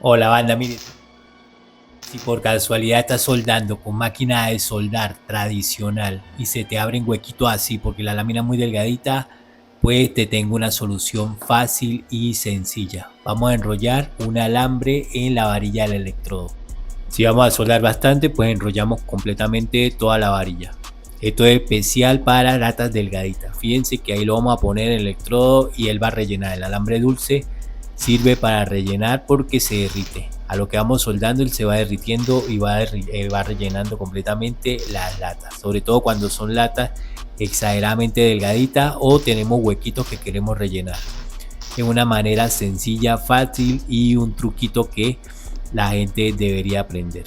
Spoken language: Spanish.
Hola banda, mire, si por casualidad estás soldando con máquina de soldar tradicional y se te abren huequitos así porque la lámina es muy delgadita, pues te tengo una solución fácil y sencilla. Vamos a enrollar un alambre en la varilla del electrodo. Si vamos a soldar bastante, pues enrollamos completamente toda la varilla. Esto es especial para latas delgaditas. Fíjense que ahí lo vamos a poner el electrodo y él va a rellenar. El alambre dulce sirve para rellenar porque se derrite. A lo que vamos soldando, él se va derritiendo y va rellenando completamente las latas. Sobre todo cuando son latas exageradamente delgaditas o tenemos huequitos que queremos rellenar. Es una manera sencilla, fácil y un truquito que la gente debería aprender.